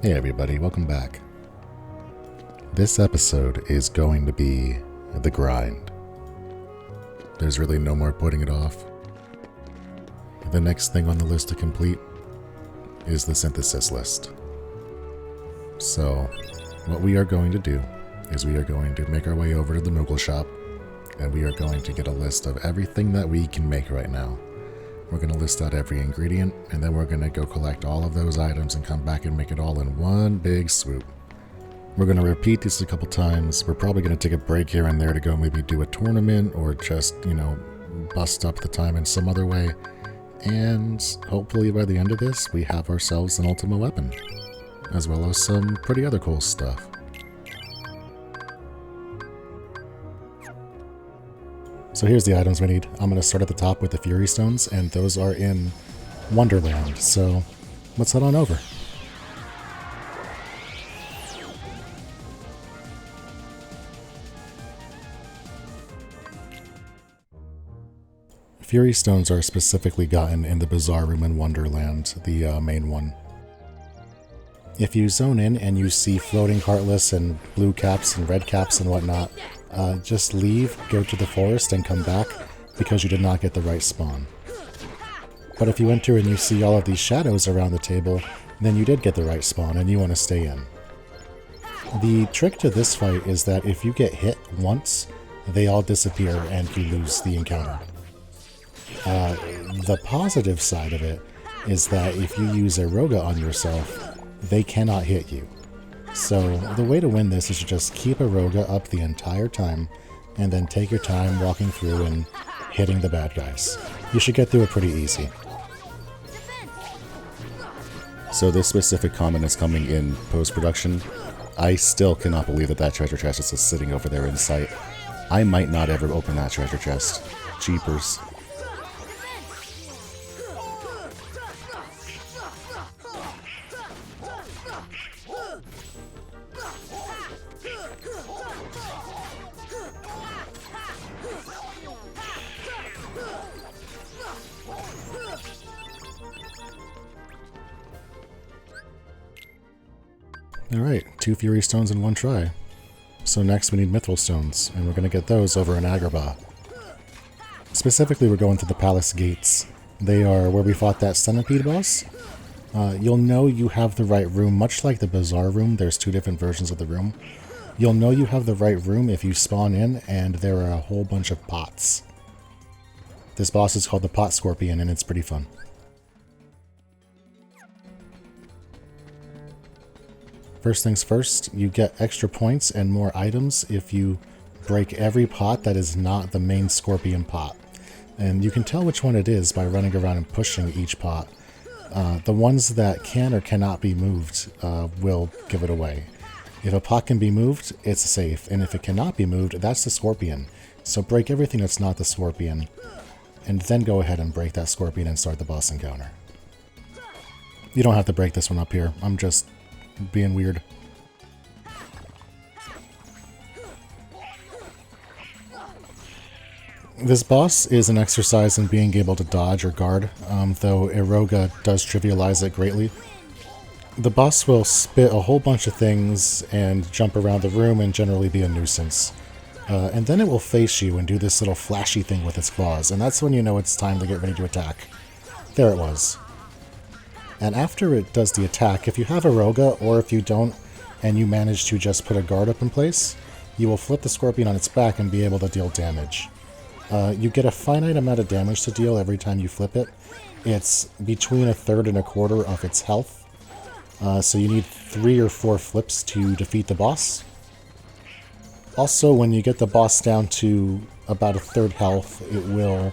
Hey everybody, welcome back. This episode is going to be the grind. There's really no more putting it off. The next thing on the list to complete is the synthesis list. So, what we are going to do is we are going to make our way over to the Moogle shop, and we are going to get a list of everything that we can make right now. We're going to list out every ingredient, and then we're going to go collect all of those items and come back and make it all in one big swoop. We're going to repeat this a couple times. We're probably going to take a break here and there to go maybe do a tournament or just, bust up the time in some other way. And hopefully by the end of this, we have ourselves an ultimate weapon, as well as some pretty other cool stuff. So here's the items we need. I'm going to start at the top with the Fury Stones, and those are in Wonderland. So let's head on over. Fury Stones are specifically gotten in the Bazaar Room in Wonderland, the main one. If you zone in and you see floating Heartless and blue caps and red caps and whatnot, just leave, go to the forest, and come back because you did not get the right spawn. But if you enter and you see all of these shadows around the table, then you did get the right spawn and you want to stay in. The trick to this fight is that if you get hit once, they all disappear and you lose the encounter. The positive side of it is that if you use a Roga on yourself, they cannot hit you. So the way to win this is to just keep a Roga up the entire time and then take your time walking through and hitting the bad guys. You should get through it pretty easy. So this specific comment is coming in post-production. I still cannot believe that treasure chest is just sitting over there in sight. I might not ever open that treasure chest. Jeepers. Alright, 2 Fury Stones in one try. So next we need Mithril Stones, and we're going to get those over in Agrabah. Specifically, we're going to the Palace Gates. They are where we fought that Centipede boss. You'll know you have the right room, much like the Bazaar Room. There's 2 different versions of the room. You'll know you have the right room if you spawn in and there are a whole bunch of pots. This boss is called the Pot Scorpion, and it's pretty fun. First things first, you get extra points and more items if you break every pot that is not the main scorpion pot. And you can tell which one it is by running around and pushing each pot. The ones that can or cannot be moved will give it away. If a pot can be moved, it's safe, and if it cannot be moved, that's the scorpion. So break everything that's not the scorpion, and then go ahead and break that scorpion and start the boss encounter. You don't have to break this one up here. I'm just being weird. This boss is an exercise in being able to dodge or guard, though Eroga does trivialize it greatly. The boss will spit a whole bunch of things and jump around the room and generally be a nuisance. And then it will face you and do this little flashy thing with its claws, and that's when you know it's time to get ready to attack. There it was. And after it does the attack, if you have a Roga, or if you don't, and you manage to just put a guard up in place, you will flip the scorpion on its back and be able to deal damage. You get a finite amount of damage to deal every time you flip it. It's between 1/3 and 1/4 of its health. So you need 3 or 4 flips to defeat the boss. Also, when you get the boss down to about 1/3 health, it will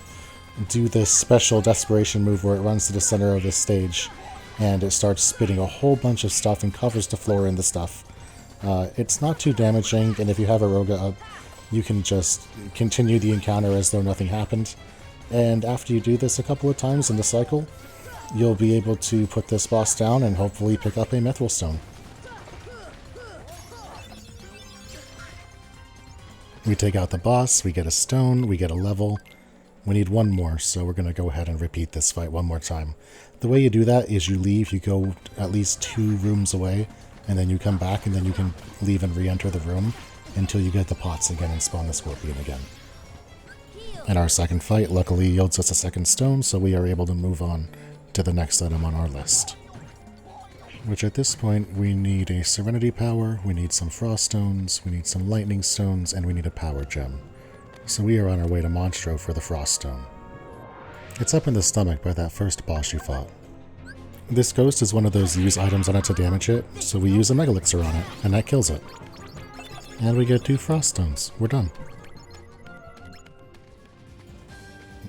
do this special desperation move where it runs to the center of the stage and it starts spitting a whole bunch of stuff and covers the floor in the stuff. It's not too damaging, and if you have a Roga up, you can just continue the encounter as though nothing happened. And after you do this a couple of times in the cycle, you'll be able to put this boss down and hopefully pick up a Mithril Stone. We take out the boss, we get a stone, we get a level, We need one more, so we're going to go ahead and repeat this fight one more time. The way you do that is you leave, you go at least 2 rooms away, and then you come back, and then you can leave and re-enter the room until you get the pots again and spawn the scorpion again. And our second fight luckily yields us a second stone, so we are able to move on to the next item on our list. Which at this point, we need a Serenity Power, we need some Frost Stones, we need some Lightning Stones, and we need a Power Gem. So we are on our way to Monstro for the Frost Stone. It's up in the stomach by that first boss you fought. This ghost is one of those use items on it to damage it, so we use a Mega Elixir on it, and that kills it. And we get 2 Frost Stones. We're done.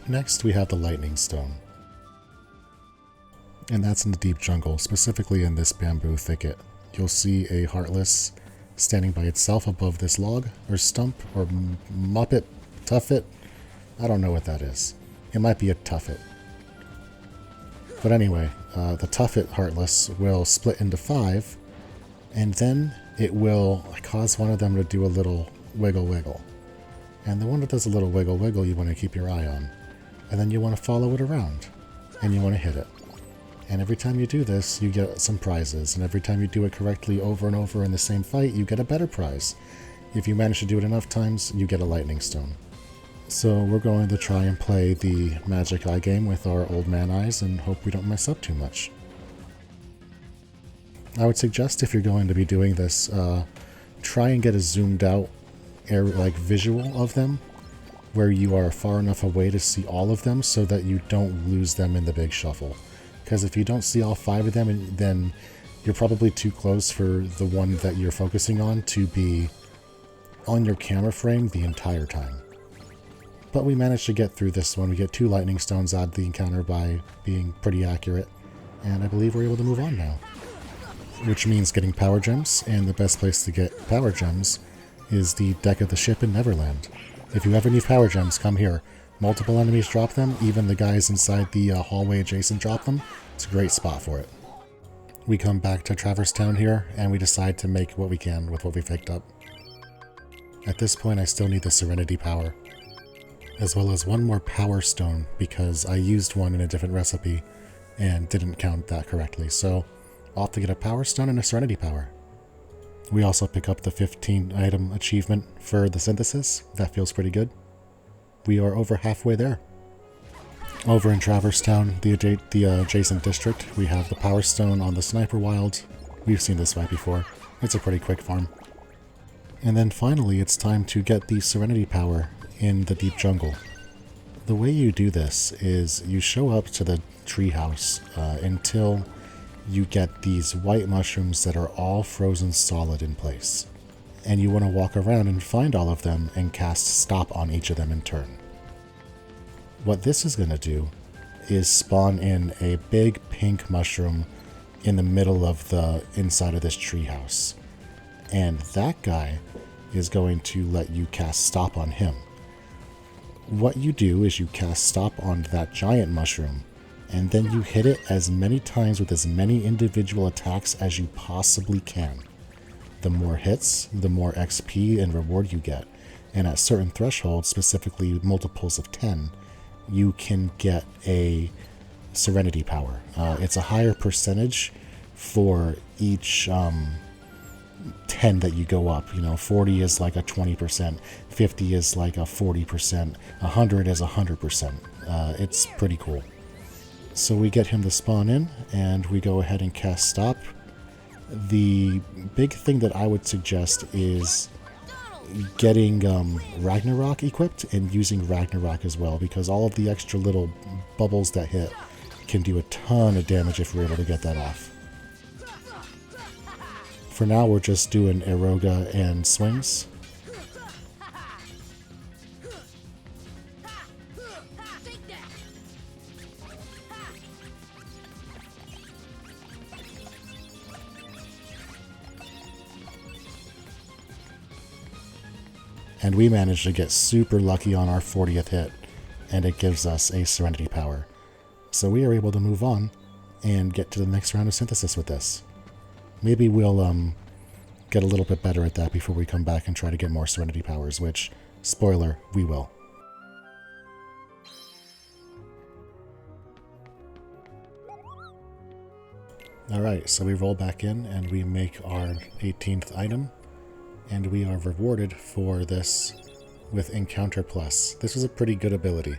Next, we have the Lightning Stone. And that's in the deep jungle, specifically in this bamboo thicket. You'll see a Heartless standing by itself above this log, or stump, or muppet, tuffet. I don't know what that is. It might be a tuffet. But anyway, the tuffet Heartless will split into 5, and then it will cause one of them to do a little wiggle wiggle. And the one that does a little wiggle wiggle you want to keep your eye on. And then you want to follow it around, and you want to hit it. And every time you do this, you get some prizes, and every time you do it correctly over and over in the same fight, you get a better prize. If you manage to do it enough times, you get a Lightning Stone. So we're going to try and play the Magic Eye game with our old man eyes and hope we don't mess up too much. I would suggest if you're going to be doing this, try and get a zoomed out visual of them, where you are far enough away to see all of them so that you don't lose them in the big shuffle. Because if you don't see all 5 of them, then you're probably too close for the one that you're focusing on to be on your camera frame the entire time. But we managed to get through this one. We get 2 Lightning Stones out of the encounter by being pretty accurate, and I believe we're able to move on now. Which means getting Power Gems, and the best place to get Power Gems is the deck of the ship in Neverland. If you ever need Power Gems, come here. Multiple enemies drop them, even the guys inside the hallway adjacent drop them. It's a great spot for it. We come back to Traverse Town here, and we decide to make what we can with what we picked up. At this point, I still need the Serenity Power, as well as 1 more Power Stone, because I used one in a different recipe and didn't count that correctly. So I'll have to get a Power Stone and a Serenity Power. We also pick up the 15 item achievement for the synthesis. That feels pretty good. We are over halfway there. Over in Traverse Town, the adjacent district, we have the Power Stone on the Sniper Wild. We've seen this fight before. It's a pretty quick farm. And then finally, it's time to get the Serenity Power in the deep jungle. The way you do this is you show up to the treehouse until you get these white mushrooms that are all frozen solid in place. And you want to walk around and find all of them and cast Stop on each of them in turn. What this is going to do is spawn in a big pink mushroom in the middle of the inside of this treehouse. And that guy is going to let you cast Stop on him. What you do is you cast Stop on that giant mushroom, and then you hit it as many times with as many individual attacks as you possibly can. The more hits, the more XP and reward you get. And at certain thresholds, specifically multiples of 10, you can get a Serenity Power. It's a higher percentage for each 10 that you go up. 40 is like a 20%, 50 is like a 40%, 100 is 100%. It's pretty cool. So we get him to spawn in, and we go ahead and cast Stop. The big thing that I would suggest is getting Ragnarok equipped and using Ragnarok as well, because all of the extra little bubbles that hit can do a ton of damage if we're able to get that off. For now, we're just doing Eroga and swings. And we managed to get super lucky on our 40th hit, and it gives us a Serenity Power. So we are able to move on and get to the next round of synthesis with this. Maybe we'll get a little bit better at that before we come back and try to get more Serenity Powers, which, spoiler, we will. Alright, so we roll back in and we make our 18th item, and we are rewarded for this with Encounter Plus. This is a pretty good ability.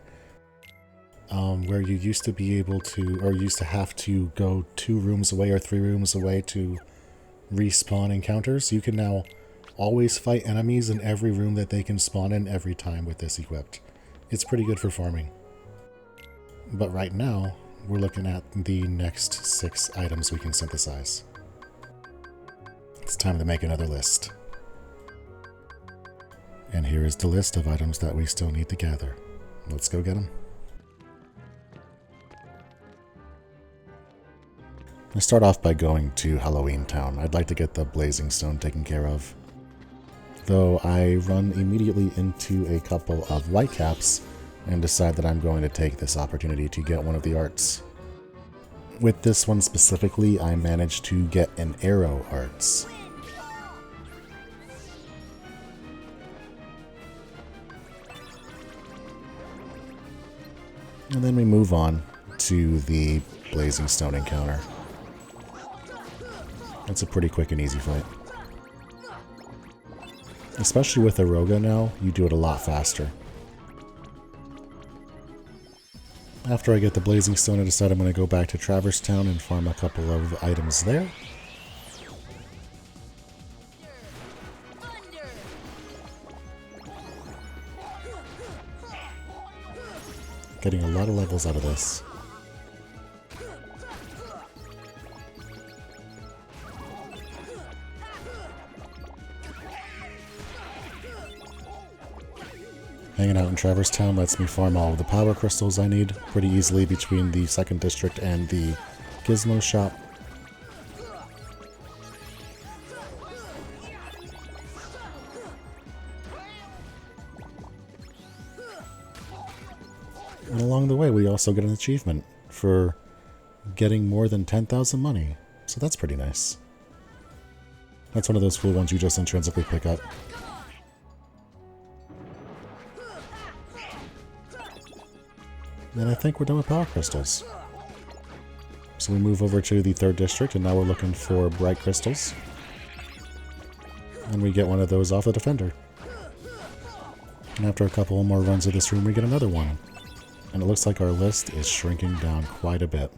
Where you used to be able to, or used to have to go 2 rooms away or 3 rooms away to respawn encounters, you can now always fight enemies in every room that they can spawn in every time with this equipped. It's pretty good for farming. But right now, we're looking at the next 6 items we can synthesize. It's time to make another list. And here is the list of items that we still need to gather. Let's go get them. I start off by going to Halloween Town. I'd like to get the Blazing Stone taken care of. Though I run immediately into a couple of Whitecaps and decide that I'm going to take this opportunity to get one of the arts. With this one specifically, I managed to get an arrow arts. And then we move on to the Blazing Stone encounter. It's a pretty quick and easy fight. Especially with Aroga now, you do it a lot faster. After I get the Blazing Stone, I decide I'm going to go back to Traverse Town and farm a couple of items there. Getting a lot of levels out of this. Hanging out in Traverse Town lets me farm all of the power crystals I need pretty easily between the 2nd district and the Gizmo shop. And along the way we also get an achievement for getting more than 10,000 money, so that's pretty nice. That's one of those cool ones you just intrinsically pick up. And I think we're done with power crystals. So we move over to the 3rd district, and now we're looking for bright crystals. And we get one of those off the defender. And after a couple more runs of this room, we get another one. And it looks like our list is shrinking down quite a bit.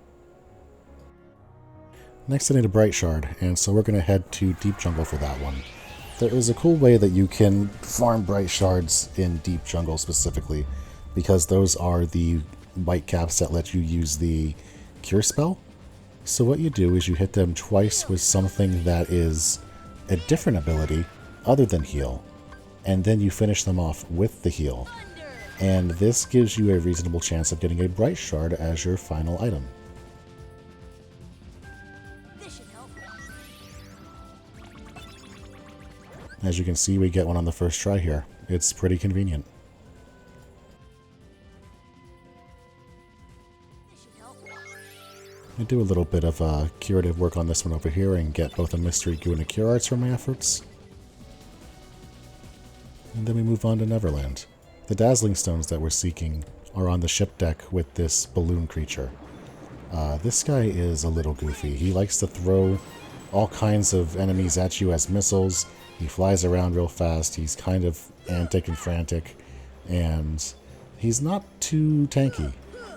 Next I need a bright shard, and so we're going to head to Deep Jungle for that one. There is a cool way that you can farm bright shards in Deep Jungle specifically, because those are the Whitecaps that let you use the Cure spell. So what you do is you hit them twice with something that is a different ability other than heal, and then you finish them off with the heal. And this gives you a reasonable chance of getting a bright shard as your final item. As you can see, we get one on the first try here. It's pretty convenient. I do a little bit of curative work on this one over here and get both a Mystery Goo and a Cure Arts for my efforts. And then we move on to Neverland. The Dazzling Stones that we're seeking are on the ship deck with this balloon creature. This guy is a little goofy. He likes to throw all kinds of enemies at you as missiles. He flies around real fast. He's kind of antic and frantic, and he's not too tanky.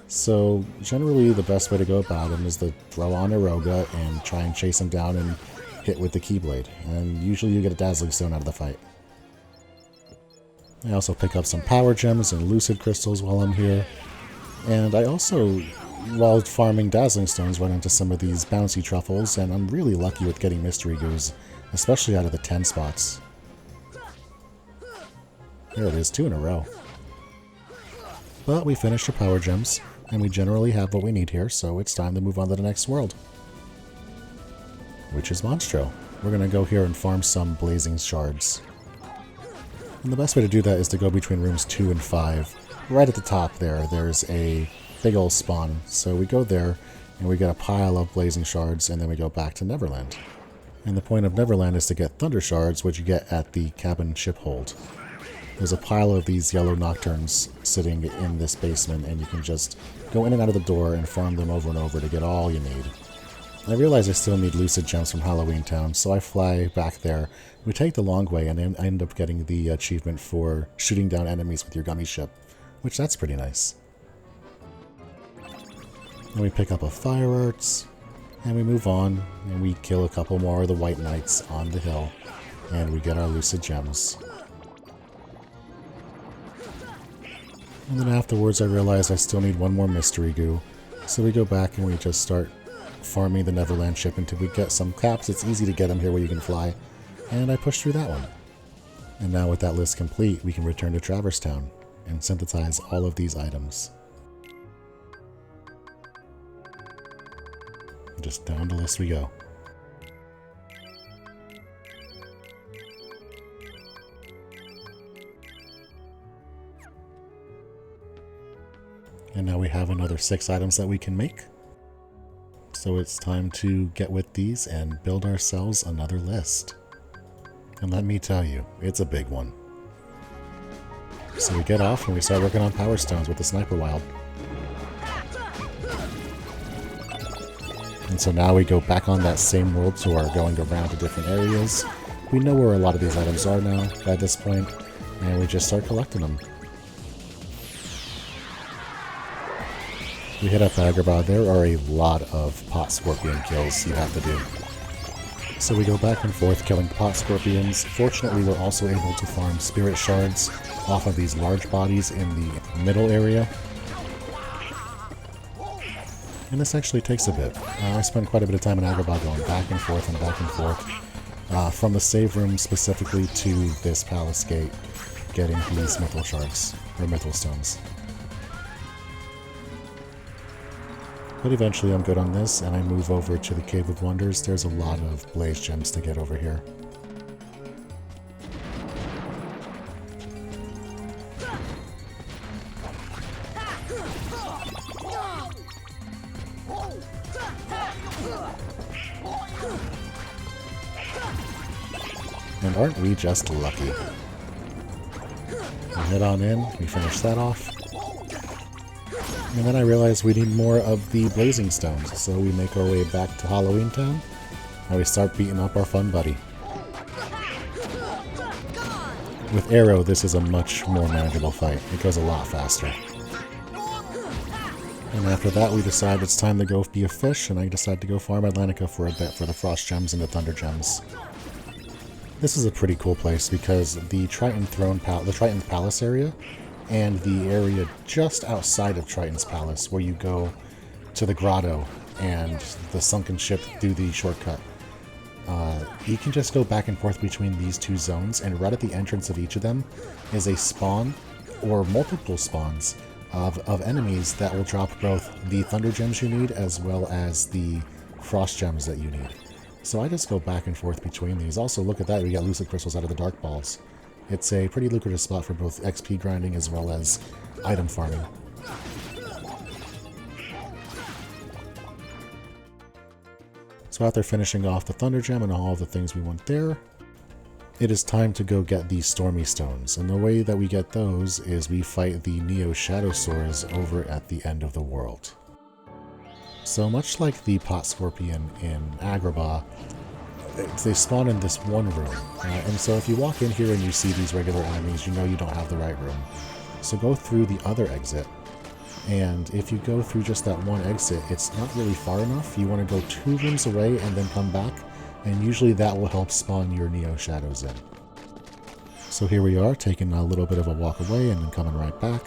So generally the best way to go about him is to throw on Aroga and try and chase him down and hit with the Keyblade. And usually you get a Dazzling Stone out of the fight. I also pick up some Power Gems and Lucid Crystals while I'm here. And I also, while farming Dazzling Stones, run into some of these bouncy truffles, and I'm really lucky with getting Mystery Goos, especially out of the 10 spots. There it is, 2 in a row. But we finished the Power Gems, and we generally have what we need here, so it's time to move on to the next world, which is Monstro. We're going to go here and farm some Blazing Shards. And the best way to do that is to go between rooms 2 and 5. Right at the top there's a big old spawn, so we go there, and we get a pile of Blazing Shards, and then we go back to Neverland. And the point of Neverland is to get Thunder Shards, which you get at the cabin ship hold. There's a pile of these yellow Nocturnes sitting in this basement, and you can just go in and out of the door and farm them over and over to get all you need. I realize I still need Lucid Gems from Halloween Town, so I fly back there. We take the long way, and then I end up getting the achievement for shooting down enemies with your gummy ship, which that's pretty nice. Then we pick up a Fire Arts, and we move on, and we kill a couple more of the White Knights on the hill, and we get our Lucid Gems. And then afterwards I realize I still need one more Mystery Goo, so we go back and we just start farming the Neverland ship until we get some caps. It's easy to get them here where you can fly, and I push through that one. And now with that list complete, we can return to Traverse Town and synthesize all of these items. Just down the list we go. And now we have another 6 items that we can make. So it's time to get with these and build ourselves another list. And let me tell you, it's a big one. So we get off and we start working on Power Stones with the Sniper Wild. And so now we go back on that same world tour, going around to different areas. We know where a lot of these items are now by this point, and we just start collecting them. We hit up Agrabah. There are a lot of pot scorpion kills you have to do. So we go back and forth killing pot scorpions. Fortunately, we're also able to farm spirit shards off of these large bodies in the middle area. And this actually takes a bit. I spend quite a bit of time in Agrabah going back and forth and back and forth. From the save room specifically to this palace gate, getting these mythal shards, or mythal stones. But eventually I'm good on this, and I move over to the Cave of Wonders. There's a lot of blaze gems to get over here. And aren't we just lucky? We head on in, we finish that off. And then I realize we need more of the blazing stones, so we make our way back to Halloween Town, and we start beating up our fun buddy. With Arrow, this is a much more manageable fight. It goes a lot faster. And after that, we decide it's time to go be a fish, and I decide to go farm Atlantica for a bit for the Frost Gems and the Thunder Gems. This is a pretty cool place because the Triton's Palace area and the area just outside of Triton's Palace, where you go to the grotto and the sunken ship through the shortcut. You can just go back and forth between these two zones, and right at the entrance of each of them is a spawn, or multiple spawns, of enemies that will drop both the Thunder Gems you need as well as the Frost Gems that you need. So I just go back and forth between these. Also, look at that, we get Lucid Crystals out of the Dark Balls. It's a pretty lucrative spot for both XP grinding as well as item farming. So after finishing off the Thunder Gem and all of the things we want there, it is time to go get these Stormy Stones. And the way that we get those is we fight the Neo Shadowsaurs over at the end of the world. So much like the Pot Scorpion in Agrabah, they spawn in this one room, and so if you walk in here and you see these regular enemies, you know you don't have the right room. So go through the other exit, and if you go through just that one exit, it's not really far enough. You want to go 2 rooms away and then come back, and usually that will help spawn your Neo Shadows in. So here we are, taking a little bit of a walk away and then coming right back.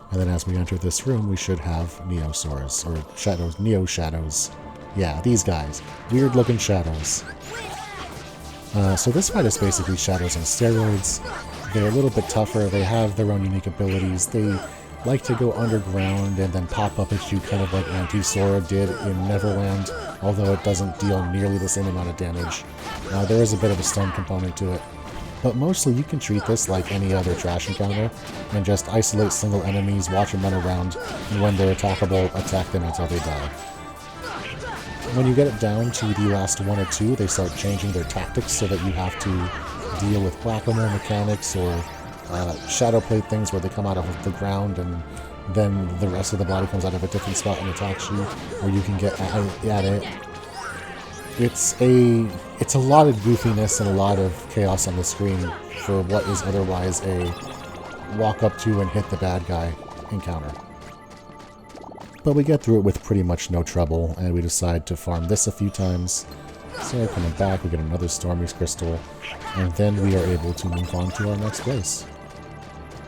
And then as we enter this room, we should have Neosaurs, or Shadows, Neo Shadows. Yeah, these guys. Weird looking shadows. So this fight is basically shadows on steroids. They're a little bit tougher, they have their own unique abilities. They like to go underground and then pop up at you, kind of like Anti-Sora did in Neverland, although it doesn't deal nearly the same amount of damage. There is a bit of a stun component to it. But mostly you can treat this like any other trash encounter, and just isolate single enemies, watch them run around, and when they're attackable, attack them until they die. When you get it down to the last 1 or 2, they start changing their tactics so that you have to deal with whack-a-mole mechanics or shadow plate things where they come out of the ground and then the rest of the body comes out of a different spot and attacks you, or you can get at it It's a lot of goofiness and a lot of chaos on the screen for what is otherwise a walk up to and hit the bad guy encounter. But we get through it with pretty much no trouble, and we decide to farm this a few times. So coming back, we get another Stormy's Crystal, and then we are able to move on to our next place.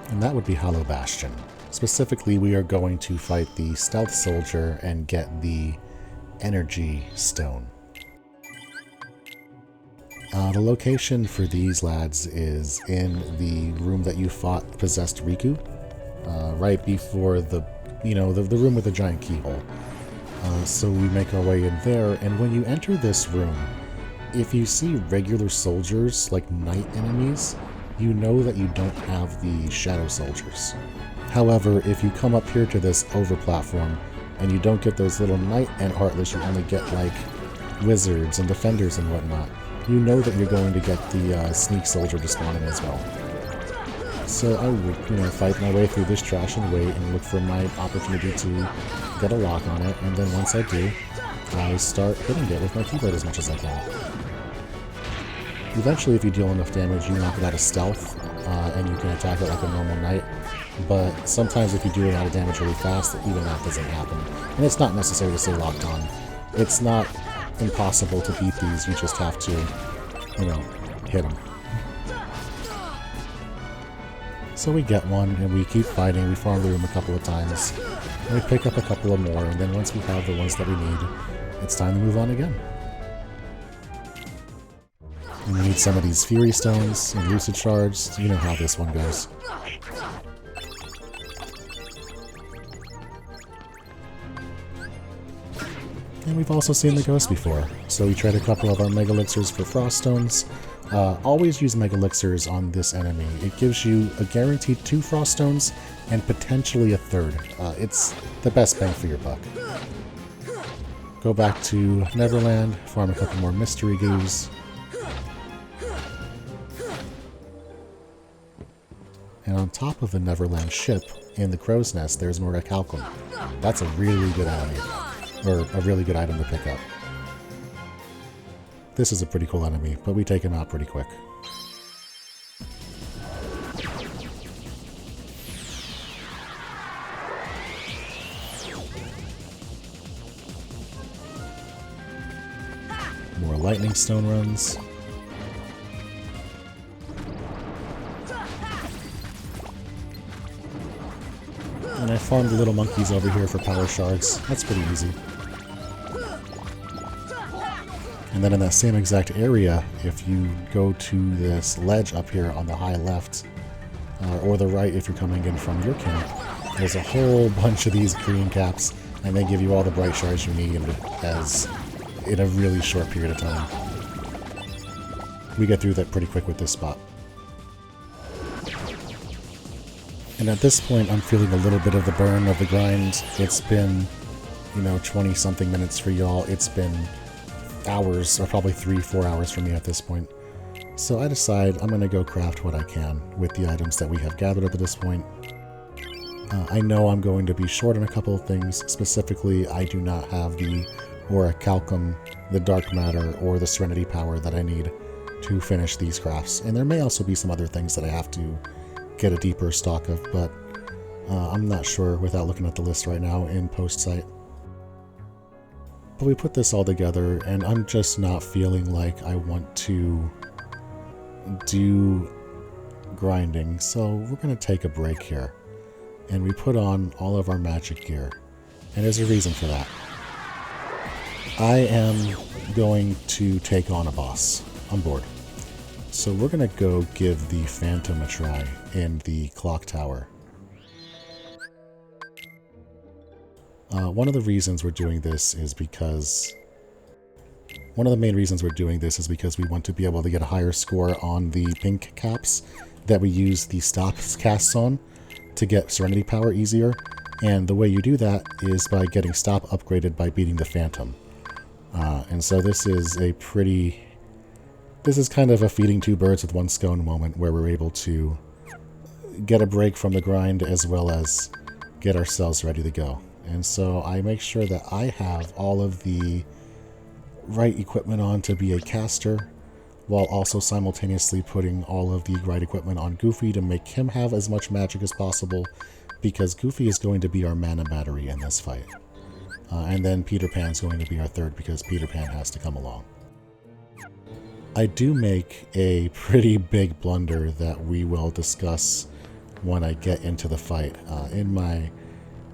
And that would be Hollow Bastion. Specifically, we are going to fight the Stealth Soldier and get the Energy Stone. The location for these lads is in the room that you fought Possessed Riku, right before the room with the giant keyhole. So we make our way in there, and when you enter this room, if you see regular soldiers, like knight enemies, you know that you don't have the shadow soldiers. However, if you come up here to this over platform, and you don't get those little knight and heartless, you only get like wizards and defenders and whatnot, you know that you're going to get the sneak soldier to spawn in as well. So I would, fight my way through this trash and wait and look for my opportunity to get a lock on it, and then once I do, I start hitting it with my keyblade as much as I can. Eventually, if you deal enough damage, you knock it out of stealth, and you can attack it like a normal knight, but sometimes if you do a lot of damage really fast, even that doesn't happen. And it's not necessary to stay locked on. It's not impossible to beat these, you just have to, hit them. So we get one, and we keep fighting, we farm the room a couple of times, and we pick up a couple of more, and then once we have the ones that we need, it's time to move on again. And we need some of these Fury Stones and Lucid Shards. You know how this one goes. And we've also seen the ghost before, so we tried a couple of our Mega Elixirs for Frost Stones. Always use Mega Elixirs on this enemy. It gives you a guaranteed 2 Frost Stones and potentially a 3rd. It's the best bang for your buck. Go back to Neverland, farm a couple more Mystery Goos. And on top of the Neverland ship, in the Crow's Nest, there's more Recalcum. That's a really good enemy. Or a really good item to pick up. This is a pretty cool enemy, but we take him out pretty quick. More Lightning Stone runs. And I farmed the little monkeys over here for power shards. That's pretty easy. And then in that same exact area, if you go to this ledge up here on the high left, or the right if you're coming in from your camp, there's a whole bunch of these green caps, and they give you all the bright shards you need in a really short period of time. We get through that pretty quick with this spot. And at this point, I'm feeling a little bit of the burn of the grind. It's been, 20-something minutes for y'all. It's been hours, or probably 3-4 hours for me at this point. So I decide I'm going to go craft what I can with the items that we have gathered up at this point. I know I'm going to be short on a couple of things. Specifically, I do not have the Orichalcum, the Dark Matter, or the Serenity Power that I need to finish these crafts. And there may also be some other things that I have to get a deeper stock of, but I'm not sure without looking at the list right now in post-site. But we put this all together, and I'm just not feeling like I want to do grinding, so we're going to take a break here. And we put on all of our magic gear, and there's a reason for that. I am going to take on a boss. I'm bored. So we're going to go give the Phantom a try in the Clock Tower. One of the reasons we're doing this is because... One of the main reasons we're doing this is because we want to be able to get a higher score on the pink caps that we use the stop casts on to get Serenity Power easier. And the way you do that is by getting stop upgraded by beating the Phantom. And so this is a pretty... This is kind of a feeding 2 birds with 1 stone moment where we're able to get a break from the grind as well as get ourselves ready to go. And so I make sure that I have all of the right equipment on to be a caster, while also simultaneously putting all of the right equipment on Goofy to make him have as much magic as possible, because Goofy is going to be our mana battery in this fight. And then Peter Pan's going to be our third, because Peter Pan has to come along. I do make a pretty big blunder that we will discuss when I get into the fight. In my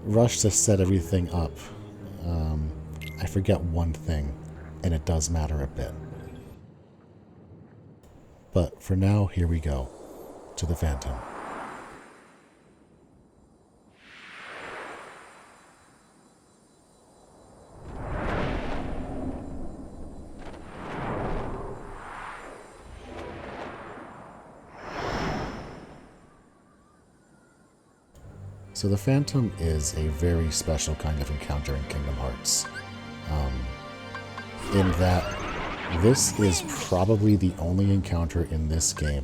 rush to set everything up, I forget one thing, and it does matter a bit. But for now, here we go, to the Phantom. So the Phantom is a very special kind of encounter in Kingdom Hearts, in that this is probably the only encounter in this game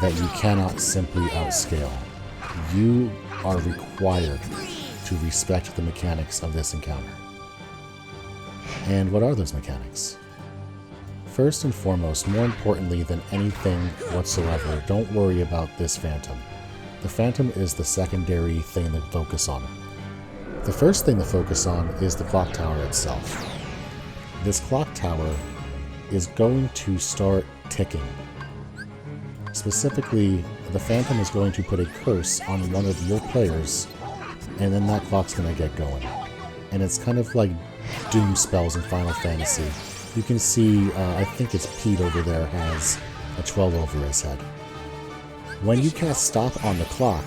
that you cannot simply outscale. You are required to respect the mechanics of this encounter. And what are those mechanics? First and foremost, more importantly than anything whatsoever, don't worry about this Phantom. The Phantom is the secondary thing to focus on. The first thing to focus on is the clock tower itself. This clock tower is going to start ticking. Specifically, the Phantom is going to put a curse on one of your players, and then that clock's going to get going. And it's kind of like Doom spells in Final Fantasy. You can see, I think it's Pete over there has a 12 over his head. When you cast stop on the clock,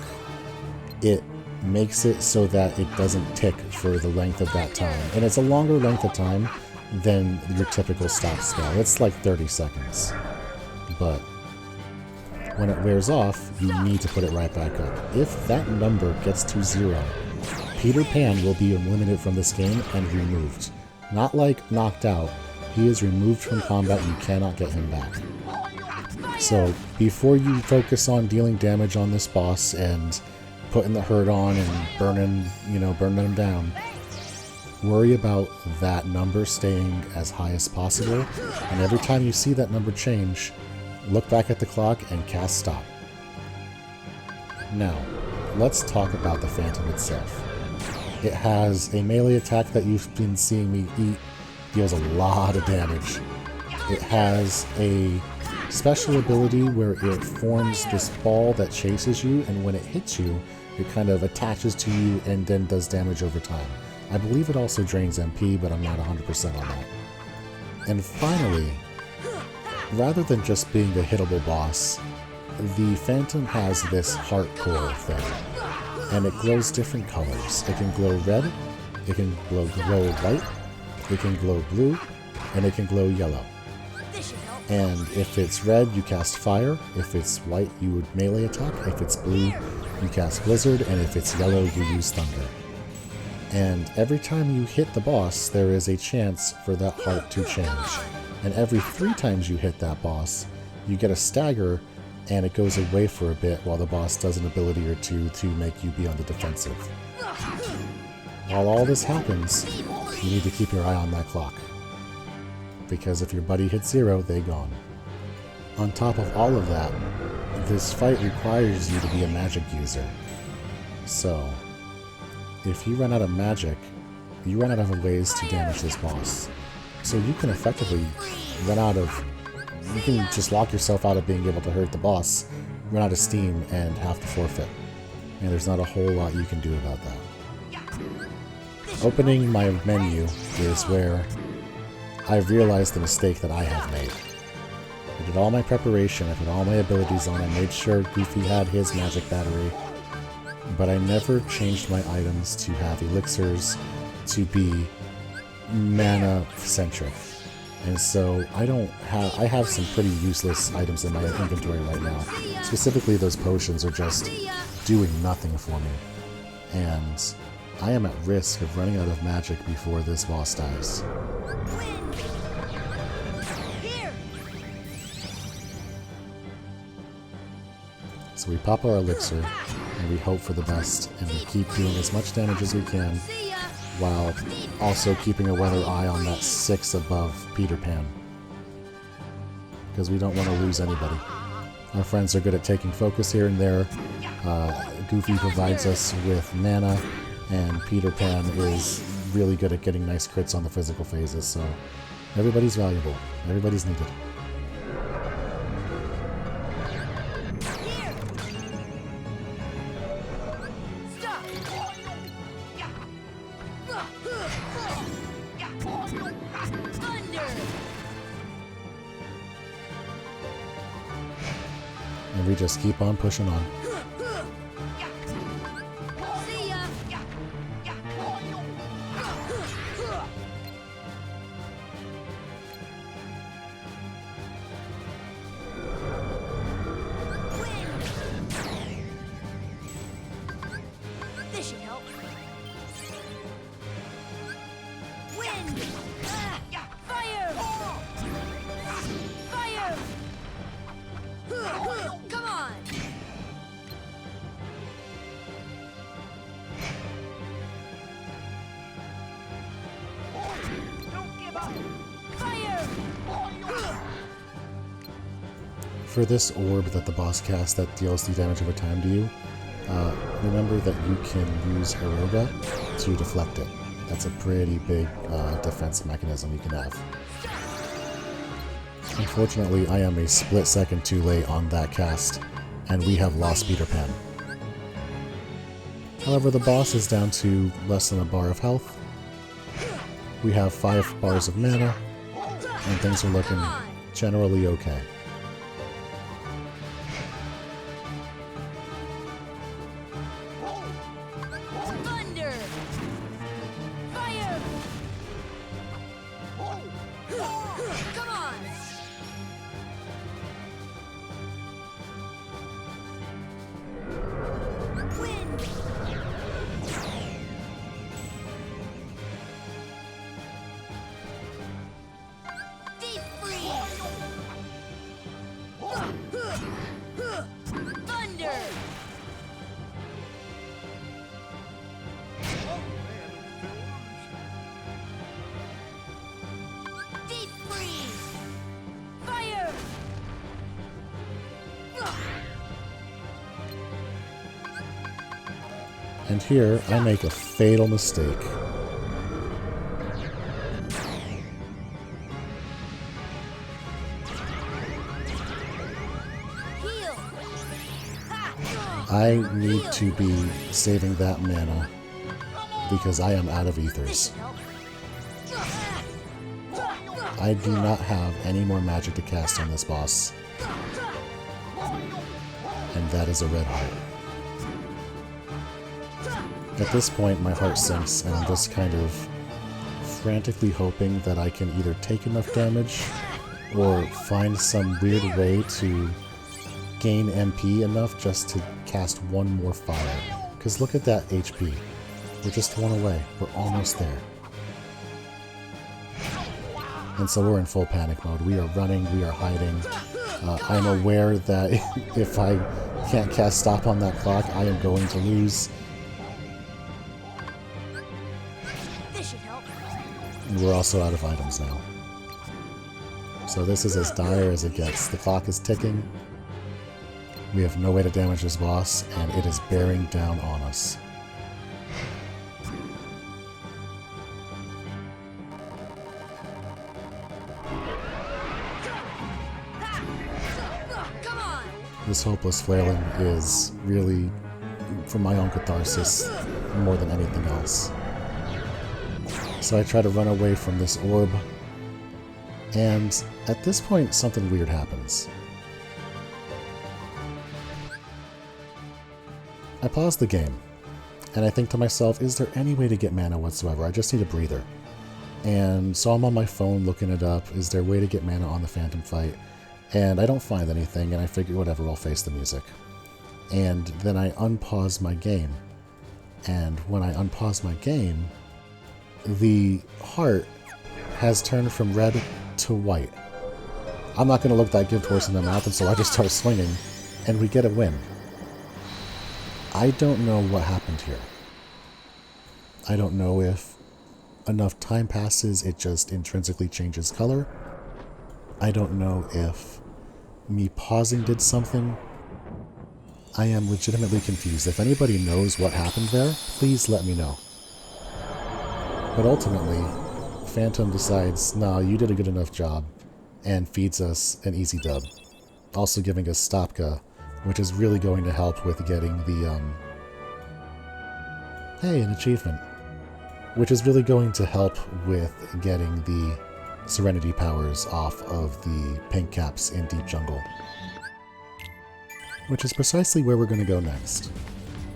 it makes it so that it doesn't tick for the length of that time. And it's a longer length of time than your typical stop spell. It's like 30 seconds. But when it wears off, you need to put it right back up. If that number gets to 0, Peter Pan will be eliminated from this game and removed. Not like knocked out, he is removed from combat, you cannot get him back. So, before you focus on dealing damage on this boss and putting the hurt on and burning them down, worry about that number staying as high as possible, and every time you see that number change, look back at the clock and cast stop. Now, let's talk about the Phantom itself. It has a melee attack that you've been seeing me eat, deals a lot of damage. It has a special ability where it forms this ball that chases you, and when it hits you, it kind of attaches to you and then does damage over time. I believe it also drains MP, but I'm not 100% on that. And finally, rather than just being a hittable boss, the Phantom has this heart core thing, and it glows different colors. It can glow red, it can glow white, it can glow blue, and it can glow yellow. And if it's red, you cast fire. If it's white, you would melee attack. If it's blue, you cast blizzard. And if it's yellow, you use thunder. And every time you hit the boss, there is a chance for that heart to change. And every 3 times you hit that boss, you get a stagger, and it goes away for a bit while the boss does an ability or two to make you be on the defensive. While all this happens, you need to keep your eye on that clock, because if your buddy hits 0, they gone. On top of all of that, this fight requires you to be a magic user. So, if you run out of magic, you run out of ways to damage this boss. So you can effectively you can just lock yourself out of being able to hurt the boss, run out of steam, and have to forfeit. And there's not a whole lot you can do about that. Opening my menu is where I've realized the mistake that I have made. I did all my preparation, I put all my abilities on, I made sure Goofy had his magic battery, but I never changed my items to have elixirs to be mana-centric. And so I have some pretty useless items in my inventory right now. Specifically, those potions are just doing nothing for me. And I am at risk of running out of magic before this boss dies. So we pop our elixir, and we hope for the best, and we keep doing as much damage as we can, while also keeping a weather eye on that 6 above Peter Pan. Because we don't want to lose anybody. Our friends are good at taking focus here and there. Goofy provides us with mana, and Peter Pan is really good at getting nice crits on the physical phases, so everybody's valuable. Everybody's needed. And we just keep on pushing on. For this orb that the boss casts that deals the damage over time to you, remember that you can use Hiroga to deflect it. That's a pretty big defense mechanism you can have. Unfortunately, I am a split second too late on that cast, and we have lost Peter Pan. However, the boss is down to less than a bar of health. We have 5 bars of mana, and things are looking generally okay. And here, I make a fatal mistake. I need to be saving that mana because I am out of ethers. I do not have any more magic to cast on this boss. And that is a red heart. At this point, my heart sinks, and I'm just kind of frantically hoping that I can either take enough damage or find some weird way to gain MP enough just to cast one more fire. Because look at that HP. We're just one away. We're almost there. And so we're in full panic mode. We are running, we are hiding. I'm aware that if I can't cast stop on that clock, I am going to lose. We're also out of items now. So this is as dire as it gets. The clock is ticking. We have no way to damage this boss, and it is bearing down on us. This hopeless flailing is really, for my own catharsis, more than anything else. So I try to run away from this orb, and at this point something weird happens. I pause the game, and I think to myself, is there any way to get mana whatsoever? I just need a breather. And so I'm on my phone looking it up, is there a way to get mana on the Phantom fight? And I don't find anything, and I figure whatever, I'll face the music. And then I unpause my game, and when I unpause my game, the heart has turned from red to white. I'm not going to look that gift horse in the mouth, and so I just start swinging, and we get a win. I don't know what happened here. I don't know if enough time passes, it just intrinsically changes color. I don't know if me pausing did something. I am legitimately confused. If anybody knows what happened there, please let me know. But ultimately, Phantom decides, nah, you did a good enough job, and feeds us an easy dub. Also giving us Stopka, which is really going to help with getting the, hey, an achievement. Which is really going to help with getting the Serenity powers off of the pink caps in Deep Jungle. Which is precisely where we're going to go next.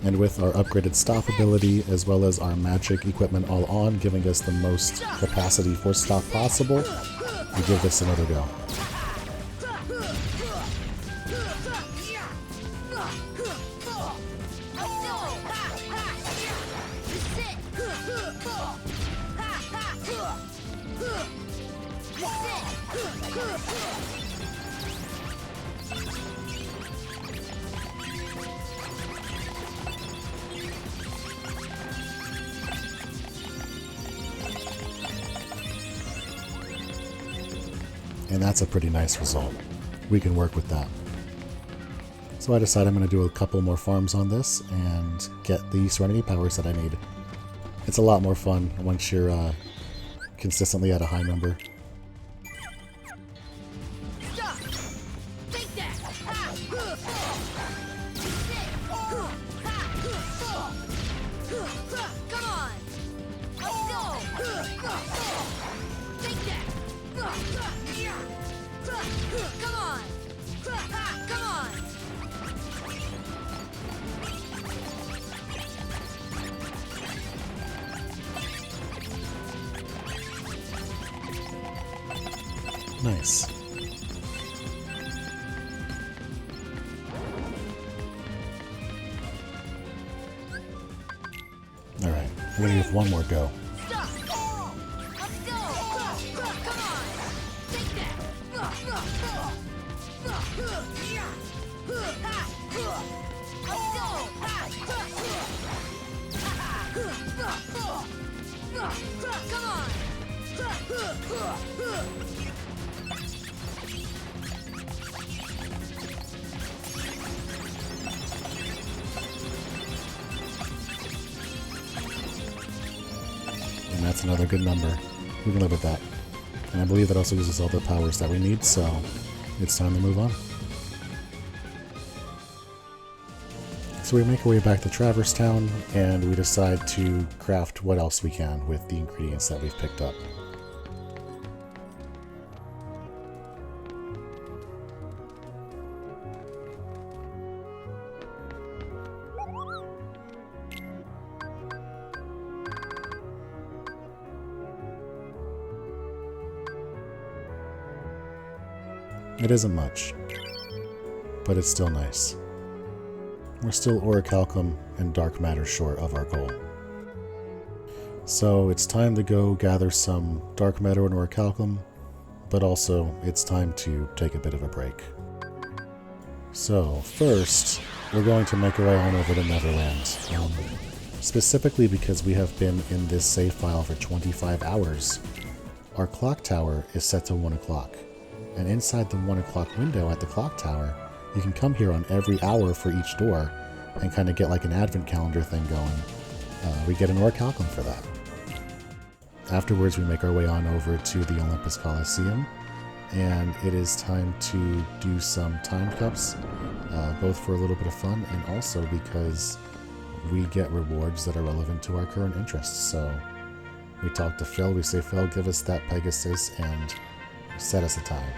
And with our upgraded stop ability, as well as our magic equipment all on, giving us the most capacity for stop possible, we give this another go. And that's a pretty nice result. We can work with that. So I decided I'm going to do a couple more farms on this and get the Serenity powers that I need. It's a lot more fun once you're consistently at a high number. Nice. Alright, we're gonna give one more go. And that's another good number. We can live with that. And I believe that also gives us all the powers that we need, so it's time to move on. So we make our way back to Traverse Town, and we decide to craft what else we can with the ingredients that we've picked up. It isn't much, but it's still nice. We're still orichalcum and dark matter short of our goal. So it's time to go gather some dark matter and orichalcum, but also it's time to take a bit of a break. So first, we're going to make our way on over to Neverland, specifically because we have been in this save file for 25 hours. Our clock tower is set to 1 o'clock. And inside the 1 o'clock window at the clock tower, you can come here on every hour for each door and kind of get like an advent calendar thing going. We get an orichalcum for that. Afterwards, we make our way on over to the Olympus Coliseum, and it is time to do some timed cups, both for a little bit of fun and also because we get rewards that are relevant to our current interests. So we talk to Phil, we say, Phil, give us that Pegasus and set us a time.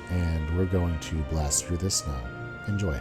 And we're going to blast through this now. Enjoy.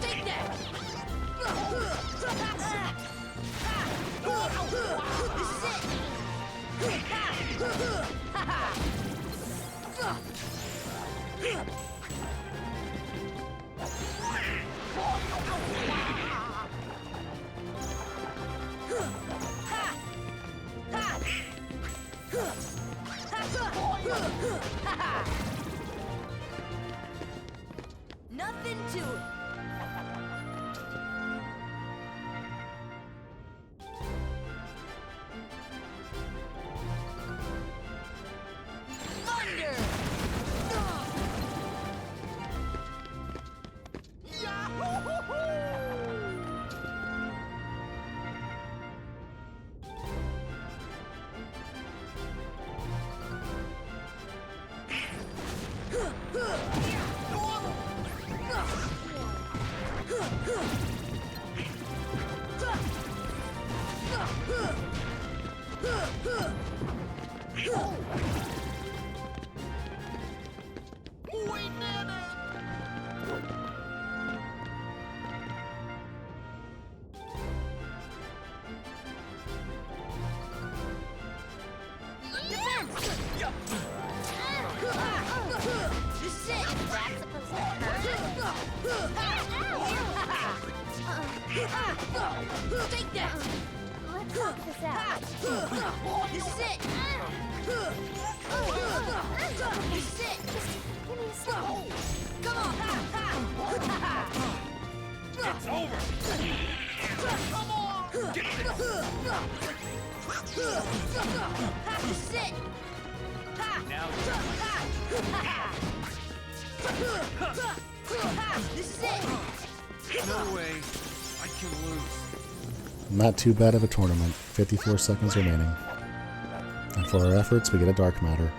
Take that! Nothing to it. Thunder! Take that! Let's talk this out. This is it! This is it! Give me a second. Come on! It's over! Come on! This is it! Now This is it! no way I can lose. Not too bad of a tournament. 54 seconds remaining. And for our efforts, we get a dark matter.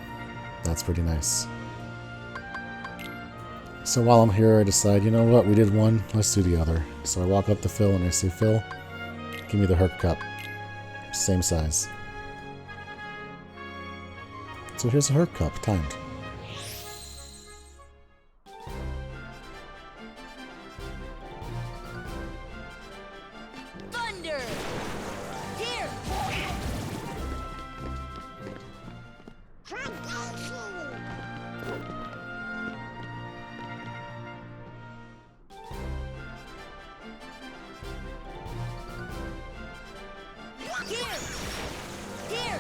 That's pretty nice. So while I'm here, I decide, you know what, we did one, let's do the other. So I walk up to Phil and I say, Phil, give me the Herc Cup. Same size. So here's a Herc Cup, timed. Thunder! Here! Here! Here!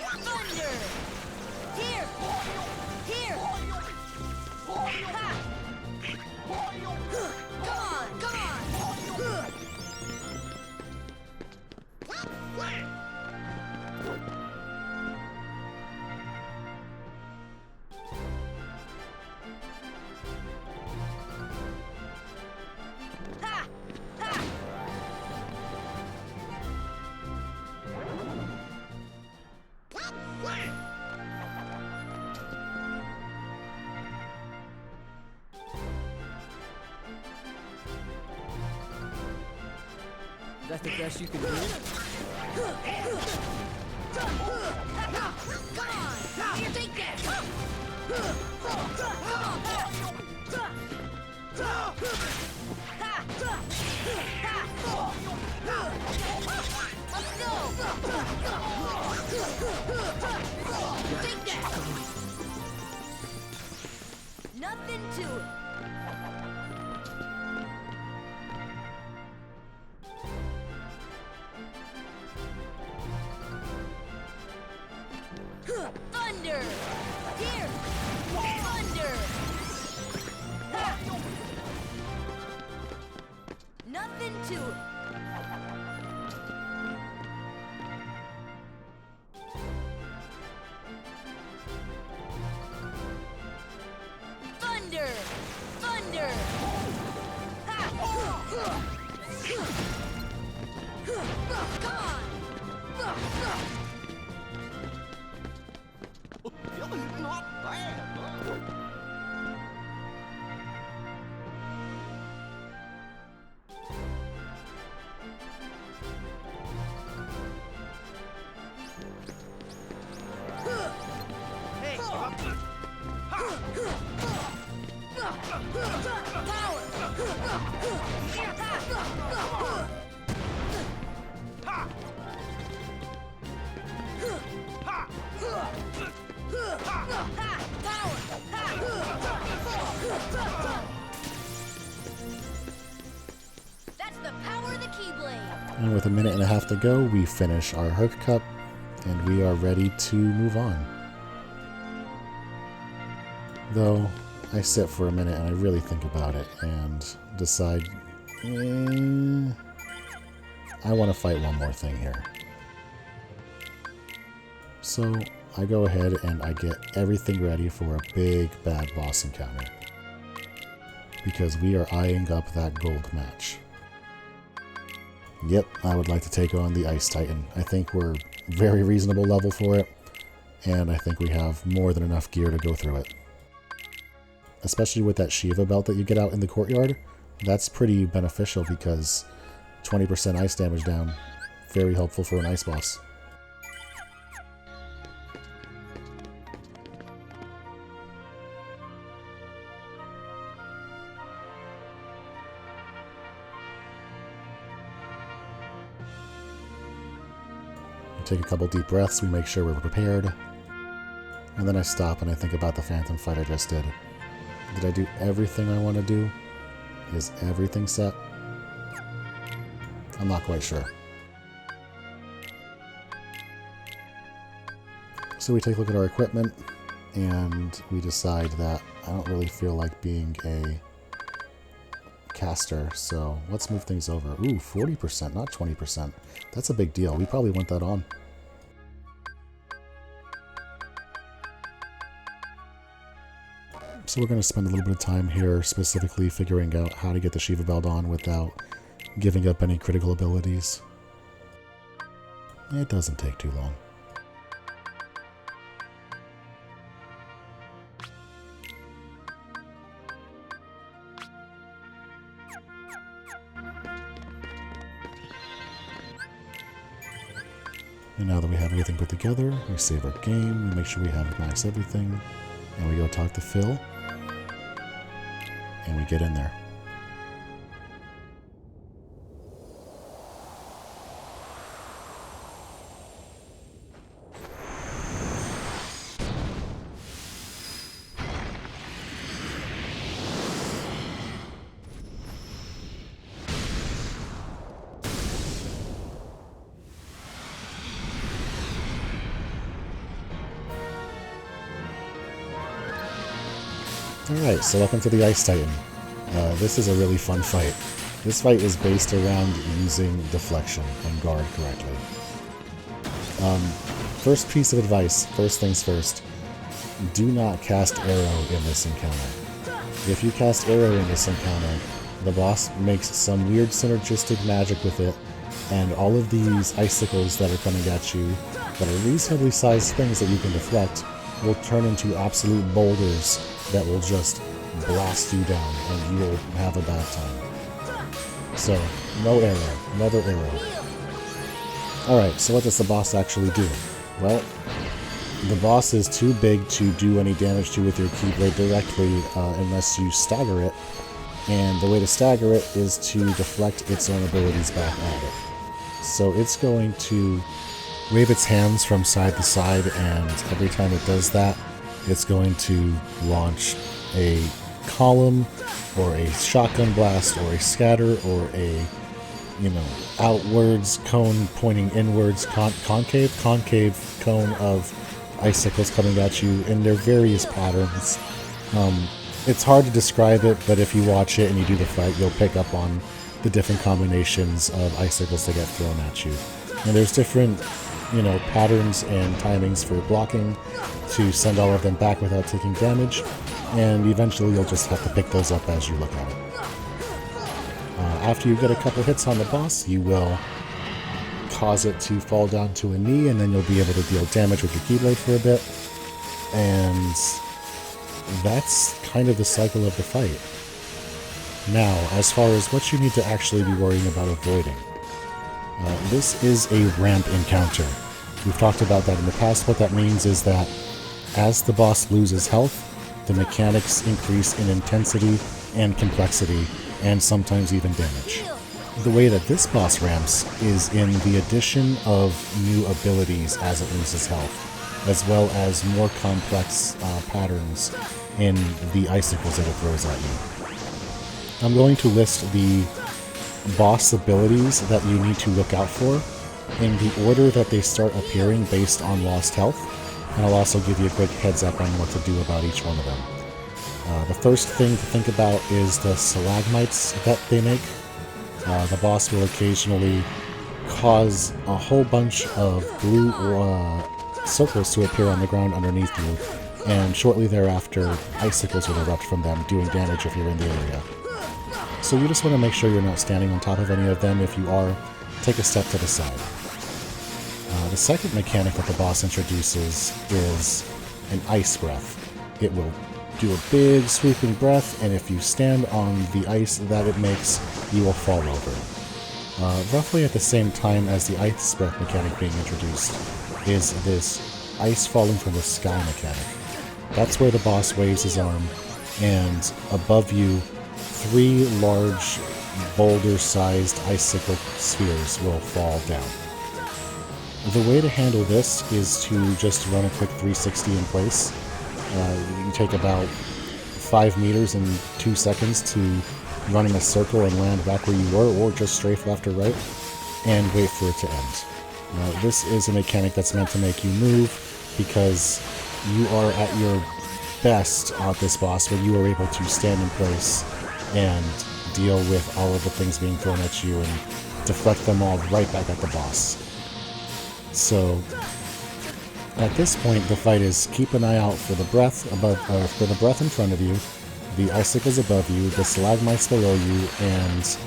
Come Thunder! Here! Here! Come on! Come on! Ha! Ha! That's the best you can do? Come on! Here, take that! Nothing to it. Thunder! Here! Thunder! Ha! Nothing to it. Thunder! Thunder! Ha! Come on! Not bad. Hey, up. That's the power of the Keyblade. And with a minute and a half to go, we finish our Herc Cup, and we are ready to move on. Though, I sit for a minute and I really think about it and decide, I want to fight one more thing here. So, I go ahead and I get everything ready for a big bad boss encounter. Because we are eyeing up that gold match. Yep, I would like to take on the Ice Titan. I think we're very reasonable level for it, and I think we have more than enough gear to go through it. Especially with that Shiva belt that you get out in the courtyard, that's pretty beneficial because 20% ice damage down. Very helpful for an ice boss. Take a couple deep breaths, we make sure we're prepared. And then I stop and I think about the Phantom fight I just did. Did I do everything I want to do? Is everything set? I'm not quite sure. So we take a look at our equipment, and we decide that I don't really feel like being a caster, so let's move things over. Ooh, 40%, not 20%. That's a big deal. We probably want that on. So we're going to spend a little bit of time here specifically figuring out how to get the Shiva Belt on without giving up any critical abilities. It doesn't take too long. And now that we have everything put together, we save our game, we make sure we have max everything, and we go talk to Phil, and we get in there. Alright, so welcome to the Ice Titan. This is a really fun fight. This fight is based around using deflection and guard correctly. First piece of advice, first things first, do not cast arrow in this encounter. If you cast arrow in this encounter, the boss makes some weird synergistic magic with it, and all of these icicles that are coming at you, that are reasonably sized things that you can deflect, will turn into absolute boulders that will just blast you down, and you will have a bad time. So, no arrow. Never arrow. Alright, so what does the boss actually do? Well, The boss is too big to do any damage to with your Keyblade directly unless you stagger it, and the way to stagger it is to deflect its own abilities back at it. So it's going to wave its hands from side to side, and every time it does that, it's going to launch a column, or a shotgun blast, or a scatter, or a, outwards cone pointing inwards, concave cone of icicles coming at you in their various patterns. It's hard to describe it, but if you watch it and you do the fight, you'll pick up on the different combinations of icicles that get thrown at you. And there's different, patterns and timings for blocking to send all of them back without taking damage, and eventually you'll just have to pick those up as you look at it. After you get a couple hits on the boss, you will cause it to fall down to a knee, and then you'll be able to deal damage with your Keyblade for a bit. And that's kind of the cycle of the fight. Now, as far as what you need to actually be worrying about avoiding, this is a ramp encounter. We've talked about that in the past. What that means is that as the boss loses health, the mechanics increase in intensity and complexity, and sometimes even damage. The way that this boss ramps is in the addition of new abilities as it loses health, as well as more complex patterns in the icicles that it throws at you. I'm going to list the boss abilities that you need to look out for in the order that they start appearing based on lost health, and I'll also give you a quick heads up on what to do about each one of them. The first thing to think about is the stalagmites that they make. The boss will occasionally cause a whole bunch of blue circles to appear on the ground underneath you, and shortly thereafter, icicles will erupt from them, doing damage if you're in the area. So you just want to make sure you're not standing on top of any of them. If you are, take a step to the side. The second mechanic that the boss introduces is an ice breath. It will do a big sweeping breath, and if you stand on the ice that it makes, you will fall over. Roughly at the same time as the ice breath mechanic being introduced is this ice falling from the sky mechanic. That's where the boss waves his arm, and above you, 3 large boulder-sized icicle spheres will fall down. The way to handle this is to just run a quick 360 in place. You take about 5 meters in 2 seconds to run in a circle and land back where you were, or just strafe left or right, and wait for it to end. This is a mechanic that's meant to make you move, because you are at your best at this boss when you are able to stand in place and deal with all of the things being thrown at you and deflect them all right back at the boss. So at this point, the fight is keep an eye out for the breath for the breath in front of you, the icicles above you, the stalagmites below you, and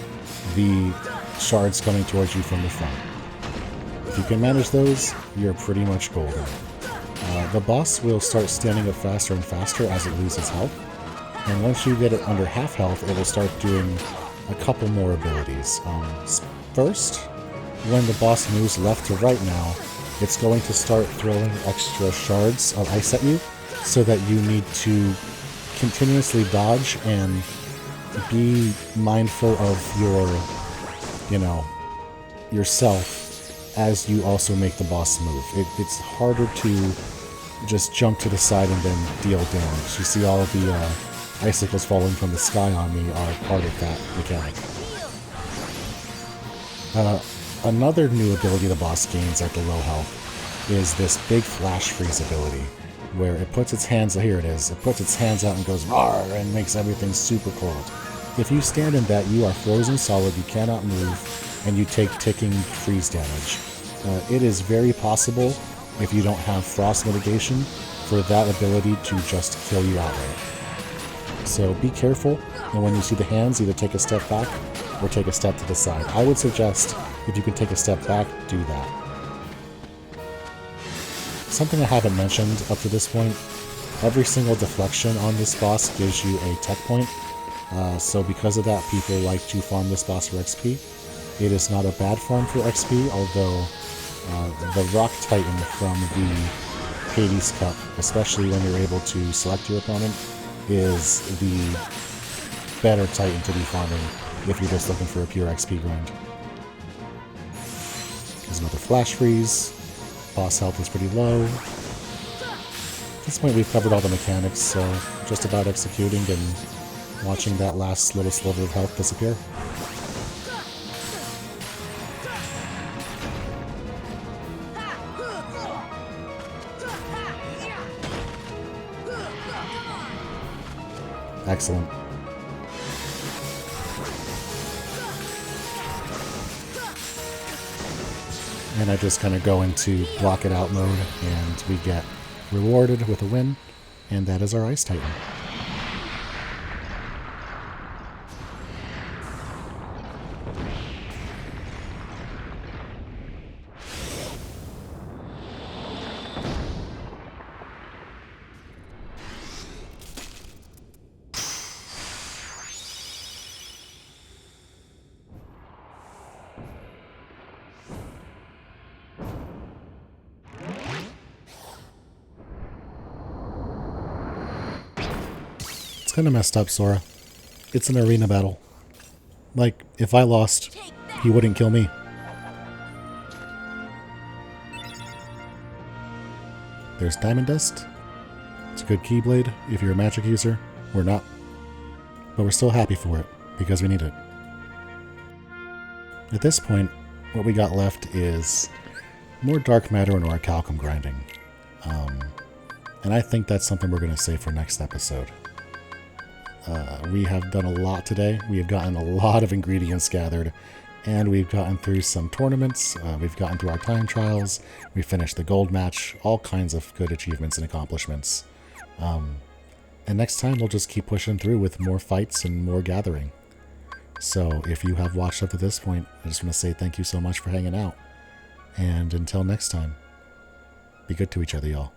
the shards coming towards you from the front. If you can manage those, you're pretty much golden. The boss will start standing up faster and faster as it loses health, and once you get it under half health, it will start doing a couple more abilities. First, when the boss moves left to right now, it's going to start throwing extra shards of ice at you, so that you need to continuously dodge and be mindful of yourself as you also make the boss move. It's harder to just jump to the side and then deal damage. You see all of the icicles falling from the sky on me are part of that mechanic. Another new ability the boss gains at the low health is this big flash freeze ability, where it puts its hands, here it is, it puts its hands out and goes roar and makes everything super cold. If you stand in that, you are frozen solid, you cannot move, and you take ticking freeze damage. It is very possible, if you don't have frost mitigation, for that ability to just kill you outright. So be careful, and when you see the hands, either take a step back or take a step to the side. I would suggest, if you can take a step back, do that. Something I haven't mentioned up to this point, every single deflection on this boss gives you a tech point, so because of that, people like to farm this boss for XP. It is not a bad farm for XP, although the Rock Titan from the Hades Cup, especially when you're able to select your opponent, is the better Titan to be farming if you're just looking for a pure XP grind. There's another flash freeze. Boss health is pretty low. At this point we've covered all the mechanics, so just about executing and watching that last little sliver of health disappear. Excellent. And I just kind of go into block it out mode, and we get rewarded with a win, and that is our Ice Titan. Kind of messed up, Sora. It's an arena battle. Like, if I lost, he wouldn't kill me. There's Diamond Dust. It's a good Keyblade if you're a magic user. We're not. But we're still happy for it, because we need it. At this point, what we got left is more Dark Matter and Orichalcum grinding. And I think that's something we're going to save for next episode. We have done a lot today. We have gotten a lot of ingredients gathered, and we've gotten through some tournaments. We've gotten through our time trials. We finished the gold match. All kinds of good achievements and accomplishments. And next time we'll just keep pushing through with more fights and more gathering. So if you have watched up to this point, I just want to say thank you so much for hanging out. And until next time, be good to each other, y'all.